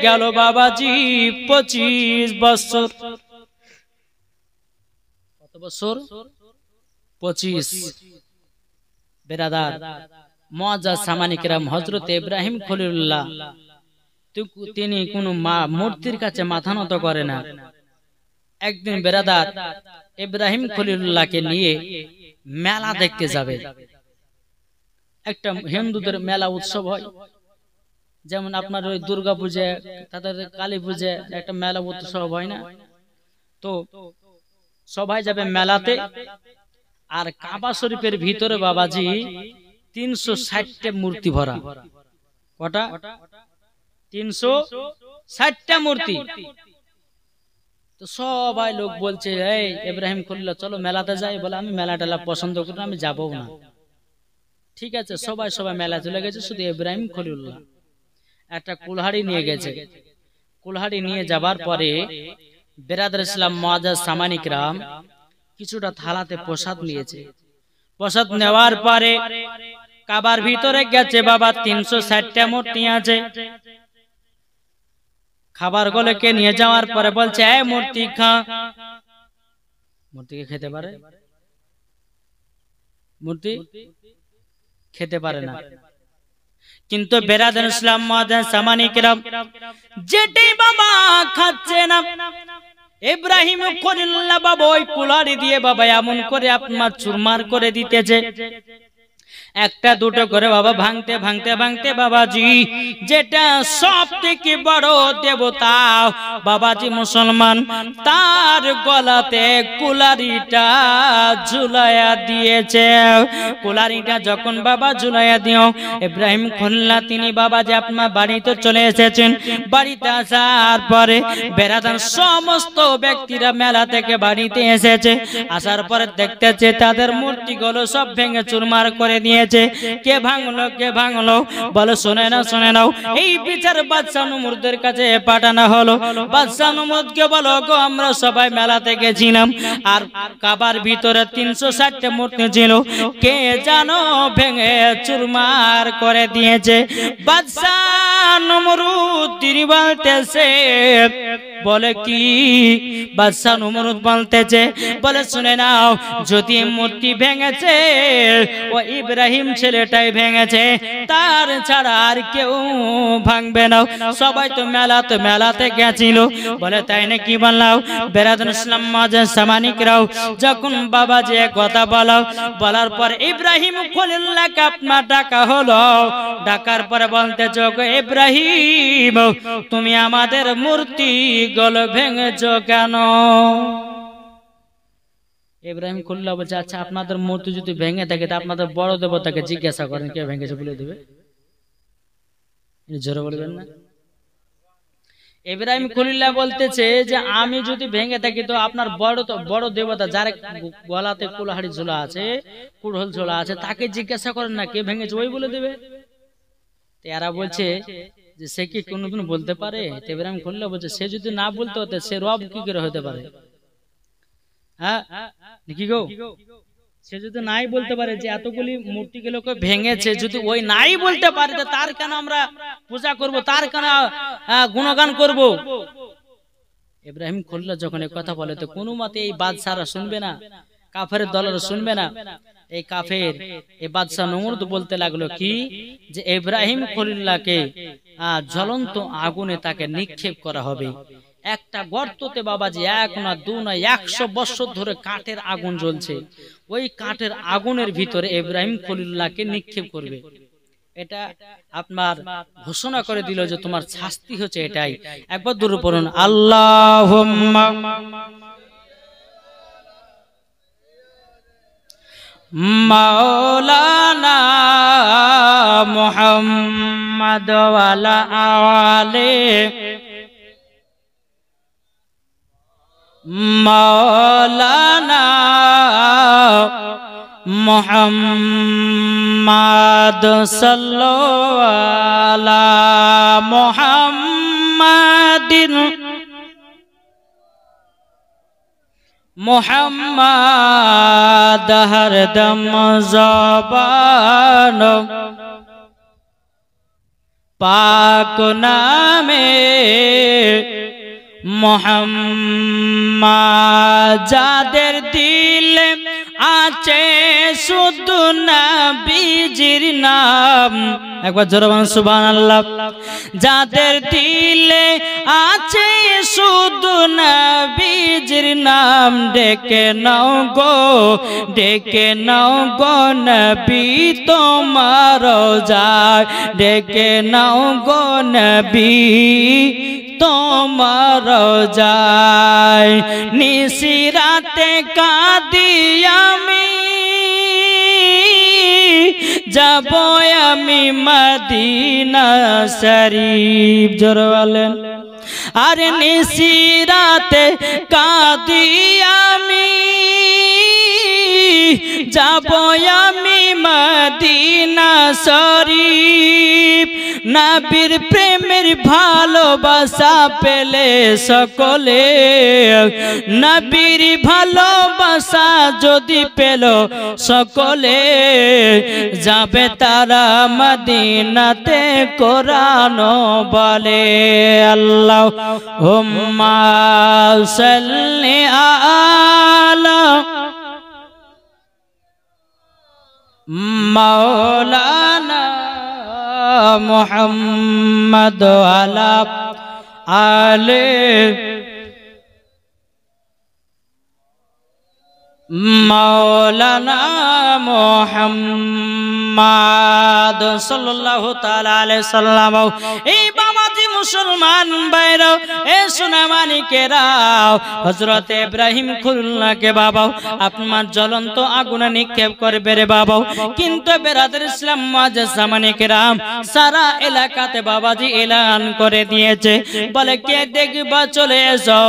গেল বাবাজি 25 বছর। কত বছর? 25। বেরাদার মুআজ্জাজ সামানী কিরাম, হযরত ইব্রাহিম খলিলুল্লাহ তিনি কোনো মূর্তির কাছে মাথা নত করে না। একদিন বেরাদার ইব্রাহিম খলিলুল্লাহকে নিয়ে মেলা দেখতে যাবে। একটা হিন্দুদের মেলা উৎসব হয়, যেমন আপনার ওই দুর্গা পূজা, তাদের কালী পূজা একটা মেলা উৎসব হয় না? তো সবাই যাবে মেলাতে। আর কাবা শরীফের ভিতরে বাবাজি 360টা মূর্তি ভরা। কটা? 360টা মূর্তি। তো সবাই লোক বলছে, এই ইব্রাহিম খলিলুল্লাহ চলো মেলাতে যাই। বলে আমি মেলা টেলা পছন্দ করি না, আমি যাবো না। ঠিক আছে, সবাই মেলা চলে গেছে, শুধু ইব্রাহিম খলিলুল্লাহ একটা কুলহাড়ি নিয়ে গেছে। কুলহাড়ি নিয়ে যাবার পরে বেরাদর ইসলাম মুআজ্জাজ সামানী কিরাম, কিছুটা থালাতে প্রসাদ নিয়েছে। প্রসাদ নেওয়ার পরে কাবার ভিতরে গেছে বাবা 360টা মূর্তি আছে। খাবার গুলোকে নিয়ে যাওয়ার পরে বলছে এই মূর্তি খা। মূর্তিকে খেতে পারে? মূর্তি খেতে পারে না। কিন্তু বেরাদার ইসলাম মাদান সামানি কিরাম যেটাই বাবা খাচ্ছে না, ইব্রাহিম খলিলুল্লাহ বাবা ওই কুলারি দিয়ে বাবা এমন করে আপনার চুরমার করে দিতেছে, একটা দুটো করে বাবা ভাঙতে ভাঙতে ভাঙতে বাবাজি যেটা সব থেকে বড় দেবতা বাবাজি মুসলমান, তার গলাতে কুলারিটা ঝুলাইয়া দিয়েছে। কুলারিটা যখন বাবা ঝুলাইয়া দিও, ইব্রাহিম খলিলুল্লাহ তিনি বাবাজি আপনার বাড়িতে চলে এসেছেন। বাড়িতে আসার পরে বেরাদান সমস্ত ব্যক্তিরা মেলা থেকে বাড়িতে এসেছে। আসার পরে দেখতেছে তাদের মূর্তিগুলো সব ভেঙে চুরমার করে দিয়ে কে ভাঙলো কে ভাঙলো বলে শুনে নাও এই বিচার বাদশা নমরুদের কাছে পাঠানো হলো। বাদশা নমরুদকে বলো গো আমরা সবাই মেলাতে গেছিলাম আর কাবার ভিতরে 360টা মূর্তি ছিল, কে জানো ভেঙে চুরমার করে দিয়েছে। বাদশা নমরুদ তিনি বলতেছে বলে কি? বাদশা নমরুদ বলতেছে বলে শুনে নাও, যদি মূর্তি ভেঙেছে ও ইব্রাহিম ছেলেটাই ভেঙেছে, তার ছাড়া আর কেউ ভাঙবে না। সবাই তো মেলাতে গেছিল। বলে তাই নাকি? বললাম বেরাদান ইসলাম মাজার সামানিকরাও যখন বাবা যে কথা বলার পর ইব্রাহিম খলিলুল্লাহকে আপনার ডাকা হলো। ডাকার পরে বলতেছ ইব্রাহিম তুমি আমাদের মূর্তি গুলো ভেঙেছো কেন? ইব্রাহিম খলিলুল্লাহ বলছে আচ্ছা আপনাদের মূর্তি যদি ভেঙে থাকে তা আপনাদের বড় দেবতাকে জিজ্ঞাসা করেন কে ভেঙেছে বলে দেবে। জোরে বলবেন না? ইব্রাহিম খলিলুল্লাহ বলতেছে যে আমি যদি ভেঙে থাকি তো আপনার বড় দেবতা যার গলাতে কুলহাড়ি ঝোলা আছে, কুড়হল ঝোলা আছে, তাকে জিজ্ঞাসা করেন না কে ভেঙেছে, ওই বলে দেবে। এরা বলছে যে সে কি কোনদিন বলতে পারে? ইব্রাহিম খলিলুল্লাহ বলছে সে যদি না বলতে হতো সে রব কি করে হতে পারে? হ্যাঁ নাকি গো? সে যদি নাই বলতে পারে যে এতগুলি মূর্তি গুলোকে ভেঙেছে, যদি ওই নাই বলতে পারে তার কেন আমরা পূজা করব, তার কেন গুণগান করব? ইব্রাহিম খলিলুল্লাহ যখন এই কথা বলে তো কোনো মতে এই বাদশারা শুনবে না, কাফেরের দলেরা শুনবে না। এই কাফের এই বাদশা নমরুদ বলতে লাগলো কি যে ইব্রাহিম খলিলুল্লাহকে জ্বলন্ত আগুনে তাকে নিক্ষেপ করা হবে। একটা গর্ততে বাবাজি 1 না 2 না 100 বছর ধরে কাঠের আগুন জ্বলছে, ওই কাঠের আগুনের ভিতরে ইব্রাহিম খলিলুল্লাহকে নিক্ষেপ করবে। এটা আপনার ঘোষণা করে দিল যে তোমার শাস্তি হচ্ছে এটাই। একবার দূরে পড়ুন আল্লাহুম্মা মাওলানা মুহাম্মদ ওয়ালা আলে মাওলানা মুহাম্মদ সাল্লাল্লাহু আলা মুহাম্মাদিন মুহাম্মদ হরদম জবান পাক নামে মুহাম্মদ যাদের দিল আছে শুধু নবীজির নাম, একবার জোরে বলুন সুবহানাল্লাহ। যাদের দিলে আছে শুধু নবীজির নাম, ডেকে নাও গো নবী তোমার যায়, ডেকে নাও গো নবী তোমার যায়। নিশিরাতে কাঁদি আমি, যাব আমি মদিনা শরীফ, জোরে বলেন। আর নিশিরাতে কাঁদি আমি, যাব আমি মদিনা শরীফ। নবীর প্রেমের ভালোবাসা পেলে সকলে, নবীর ভালোবাসা যদি পেল সকলে, যাবে তারা মদিনাতে কোরআন বলে। আল্লাহুম্মা সাল্লি আলা মাওলানা মুহাম্মদ আলা আলে মাওলানা মুহাম্মদ সাল্লাল্লাহু তাআলা আলাইহি সাল্লাম। এই বাবাজি মুসলমান ভাইরা, এ সোনামানিকেরা, হযরত ইব্রাহিম খলিলুল্লাহকে বাবা আপনার জ্বলন্ত আগুনে নিক্ষেপ করবে রে বাবা। কিন্তু বেরাদার ইসলাম মুআজ্জাজ জামানিকেরা, সারা এলাকাতে বাবাজি এলান করে দিয়েছে, বলে কে দেখবা চলে এসো,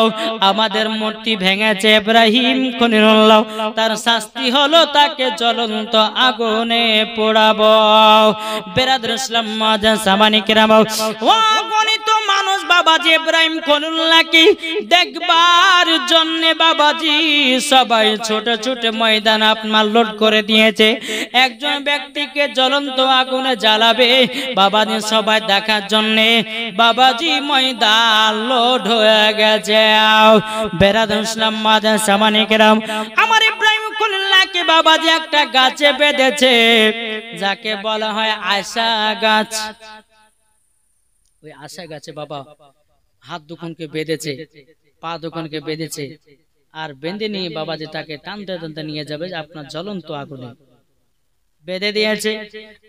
আমাদের মূর্তি ভেঙেছে ইব্রাহিম খলিলুল্লাহ, তার শাস্তি হলো তাকে জ্বলন্ত আগুনে পোড়াবো। বেরাদার ইসলাম মুআজ্জাজ জামানিকেরা, ও গণিত মানুষ বাবাজি ইব্রাহিম খলিলুল্লাহকে দেখবার জন্য বাবাজি সবাই ছোট ছোট ময়দান আপনার লোড করে দিয়েছে। একজন ব্যক্তিকে জ্বলন্ত আগুনে জ্বালাবে বাবাজি সবাই দেখার জন্য বাবাজি ময়দান লোড হয়ে গেছে। বেরাদার ইসলাম মুআজ্জাজ জামানিকেরা, আমার ইব্রাহিম খলিলুল্লাহকে বাবাজি একটা গাছে বেঁধেছে, যাকে বলা হয় আশা গাছ। ওই আশা গাছে বাবা হাত দুখানকে বেঁধেছে, পা দুখানকে বেঁধেছে, আর বেঁধে নিয়ে বাবাজি তাকে টানতে টানতে নিয়ে যাবে আপনার জ্বলন্ত আগুনে। বেঁধে দিয়েছে,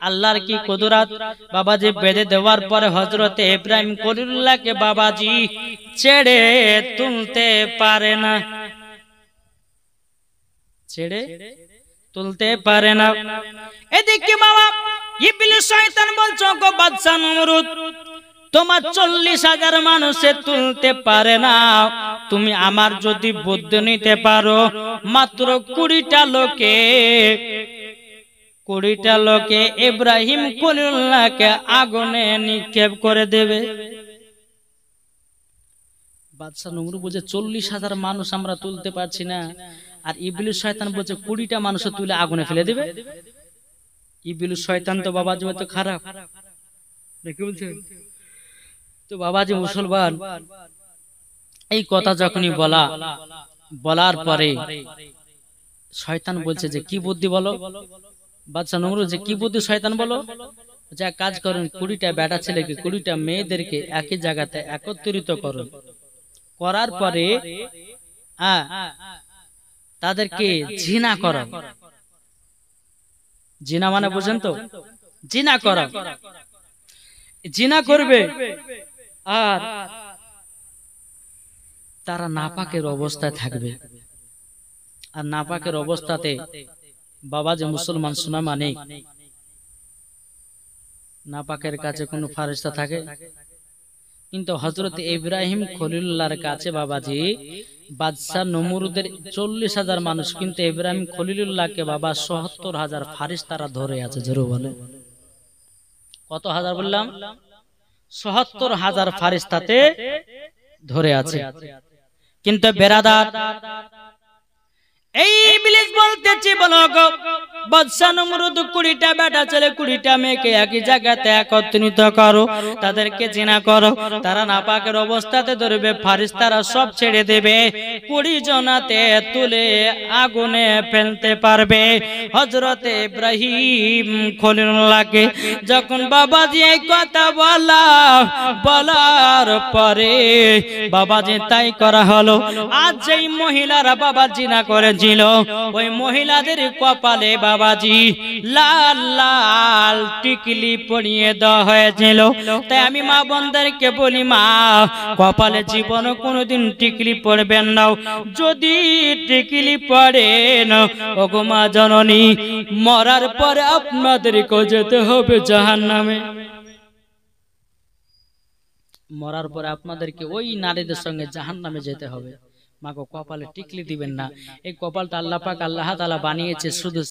আল্লাহর কি কুদরত, বাবাজি বেঁধে দেওয়ার পরে হযরতে ইব্রাহিম খলিলুল্লাহকে বাবাজি ছেড়ে তুলতে পারে না, ছেড়ে তুলতে পারে না। এদিকে বাবা ইবলিস শয়তান বলছে, গো বাদশা নমরুদ, তোমার 40,000 মানুষে তুলতে পারে না, তুমি আমার যদি বুদ্ধি নিতে পারো, মাত্র 20টা লোকে ইব্রাহিম খলিলুল্লাহকে আগুনে নিক্ষেপ করে দেবে। বাদশা নমরুদ বলছে 40,000 মানুষ আমরা তুলতে পারছি না, আর ইবলিস শয়তান বলছে 20টা মানুষ তুলে আগুনে ফেলে দেবে। ইবলিস শয়তান তো বাবাজি তো খারাপ, কি বলছে? তো বাবাজি মুসলমান, এই কথা যখনই বলার পরে শয়তান বলছে যে কি বুদ্ধি বলো। বাদশা নমরুদ যে কি বুদ্ধি শয়তান বলো, যা কাজ করেন 20টা বেটা ছেলেকে 20টা মেয়েদেরকে একই জায়গাতে একত্রিত করুন, করার পরে তাদেরকে জিনা করো। জিনা মানে বুঝেন তো, জিনা করো, জিনা করবে, আর তারা নাপাকের অবস্থায় থাকবে। আর নাপাকের অবস্থাতে বাবাজি মুসলমান শোনা মানে নাপাকের কাছে কোন ফারিস্তা থাকে, কিন্তু হযরত ইব্রাহিম খলিলুল্লাহর কাছে বাবাজি বাদশা নমরুদের 40,000 মানুষ, কিন্তু ইব্রাহিম খলিলুল্লাহকে বাবা 70,000 ফারিস্তারা ধরে আছে। জোরে বলে কত হাজার বললাম? 70,000 ফারিস্তাতে ধরে আছে। কিন্তু বেরাদার, এই ইবলিস বলতেছে, বলো গো বাদশা নমরুদ 20টা বেটা ছেলে 20টা মেয়েকে একই জায়গাতে একত্রিত করো, তাদেরকে জিনা করো, তারা নাপাকের অবস্থাতে ধরবে, ফারিস্তারা সব ছেড়ে দেবে, 20 জনাতে তুলে আগুনে ফেলতে পারবে। হযরতে ইব্রাহিম খলিলুল্লাহকে যখন বাবাজি এই কথা বলার পরে বাবাজি তাই করা হলো। আজ যেই মহিলারা বাবা জিনা করেছিল, ওই মহিলাদের কপালে বাবাজি লাল লাল টিকলি পরিয়ে দেওয়া হয়েছিল। তাই আমি মা বোনদেরকে বলি, মা কপালে জীবনে কোনোদিন টিকলি পড়বেন না, যদি টিকলি পড়েন ওগো মা জননী, মরার পরে আপনাদেরকে যেতে হবে জাহান্নামে। মরার পরে আপনাদেরকে ওই নারীদের সঙ্গে জাহান্নামে যেতে হবে। মাগো কপালে টিকলি দিবেন না। এই কপালটা আল্লাহ পাক আল্লাহ তাআলা বানিয়েছে শুধু